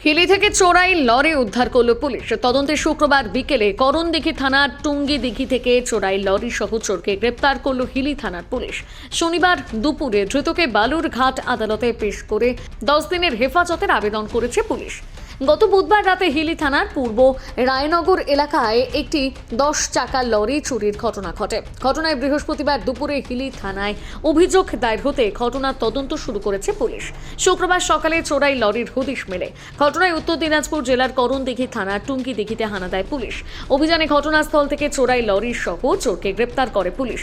হিলি থেকে চোরাই লরি উদ্ধার করল পুলিশ। তদন্তে শুক্রবার বিকেলে করণদিঘি থানার টুঙ্গিদিঘি থেকে চোরাই লরি সহ চোরকে গ্রেপ্তার করল হিলি থানার পুলিশ। শনিবার দুপুরে ধৃতকে বালুরঘাট আদালতে পেশ করে 10 দিনের হেফাজতের আবেদন করেছে পুলিশ। গত বুধবার রাতে হিলি থানার পূর্ব রায়নগর এলাকায় একটি 10 চাকার লরি চুরির ঘটনা ঘটে। ঘটনায় বৃহস্পতিবার দুপুরে হিলি থানায় অভিযোগ দায়ের হতে ঘটনার তদন্ত শুরু করেছে পুলিশ। শুক্রবার সকালে চোরাই লরির হদিশ মেলে। ঘটনায় উত্তর দিনাজপুর জেলার করণদিঘি থানার টুঙ্গিদিঘিতে হানা দেয় পুলিশ। অভিযানে ঘটনাস্থল থেকে চোরাই লরি সহ চোরকে গ্রেপ্তার করে পুলিশ।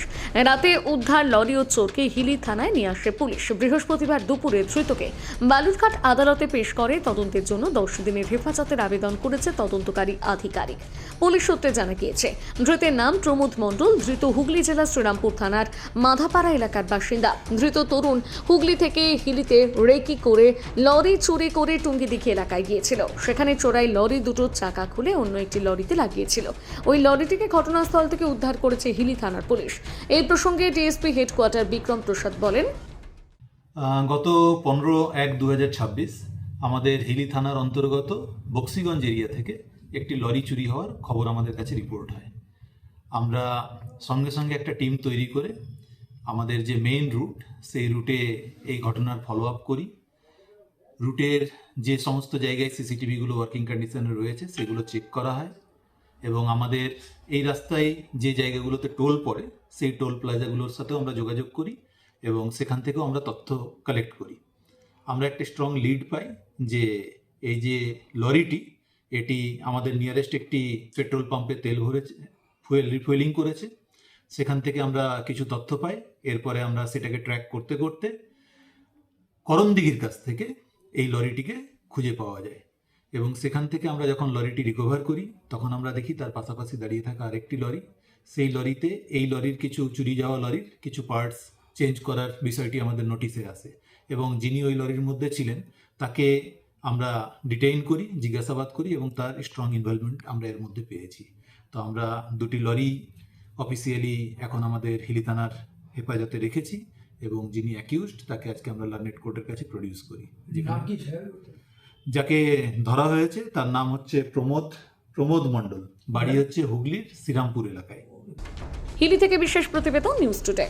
রাতে উদ্ধার লরি ও চোরকে হিলি থানায় নিয়ে আসে পুলিশ। বৃহস্পতিবার দুপুরে ধৃতকে বালুরঘাট আদালতে পেশ করে তদন্তের জন্য 10 দিনের হেফাজতের আবেদন করেছে তদন্তকারী আধিকারিক। পুলিশ সূত্রে জানা গিয়েছে, ধৃতের নাম প্রমোদ মণ্ডল। ধৃত হুগলি জেলার শ্রীরামপুর থানার মাধাপাড়া এলাকার বাসিন্দা। ধৃত তরুণ হুগলি থেকে হিলিতে রেকি করে লরি চুরি করে টুঙ্গিদিঘি এলাকায় গিয়েছিল। সেখানে চোরাই লরি দুটো চাকা খুলে অন্য একটি লরিতে লাগিয়েছিল। ওই লরিটিকে ঘটনাস্থল থেকে উদ্ধার করেছে হিলি থানার পুলিশ। এই প্রসঙ্গে ডিএসপি হেডকোয়ার্টার বিক্রম প্রসাদ বলেন, গত 15/1/2026 আমাদের হিলি থানার অন্তর্গত বক্সিগঞ্জ এরিয়া থেকে একটি লরি চুরি হওয়ার খবর আমাদের কাছে রিপোর্ট হয়। আমরা সঙ্গে সঙ্গে একটা টিম তৈরি করে আমাদের যে মেইন রুট, সেই রুটে এই ঘটনার ফলো আপ করি। রুটের যে সমস্ত জায়গায় সিসিটিভিগুলো ওয়ার্কিং কন্ডিশনে রয়েছে সেগুলো চেক করা হয় এবং আমাদের এই রাস্তায় যে জায়গাগুলোতে টোল পড়ে সেই টোল প্লাজাগুলোর সাথেও আমরা যোগাযোগ করি এবং সেখান থেকেও আমরা তথ্য কালেক্ট করি। আমরা একটা স্ট্রং লিড পাই যে এই যে লরিটি এটি আমাদের নিয়ারেস্ট একটি পেট্রোল পাম্পে তেল ভরেছে, রিফুয়েলিং করেছে। সেখান থেকে আমরা কিছু তথ্য পাই। এরপরে আমরা সেটাকে ট্র্যাক করতে করতে করণদিঘির কাছ থেকে এই লরিটিকে খুঁজে পাওয়া যায় এবং সেখান থেকে আমরা যখন লরিটি রিকভার করি তখন আমরা দেখি তার পাশাপাশি দাঁড়িয়ে থাকা আরেকটি লরি। সেই লরিতে এই লরির কিছু চুরি যাওয়া লরির কিছু পার্টস চেঞ্জ করার বিষয়টি আমাদের নোটিশে আসে এবং যিনি ওই লরির মধ্যে ছিলেন তাকে আমরা ডিটেইন করি, জিজ্ঞাসাবাদ করি এবং তার স্ট্রং ইনভলভমেন্ট আমরা এর মধ্যে পেয়েছি। তো আমরা দুটি লরি অফিসিয়ালি এখন আমাদের হিলি থানার হেফাজতে রেখেছি এবং যিনি অ্যাকিউজড তাকে আজকে আমরা লার্নেট কোর্টের কাছে প্রডিউস করি। যাকে ধরা হয়েছে তার নাম হচ্ছে প্রমোদ মণ্ডল, বাড়ি হচ্ছে হুগলির শ্রীরামপুর এলাকায়। হিলি থেকে বিশেষ প্রতিবেদন, নিউজ টুডে।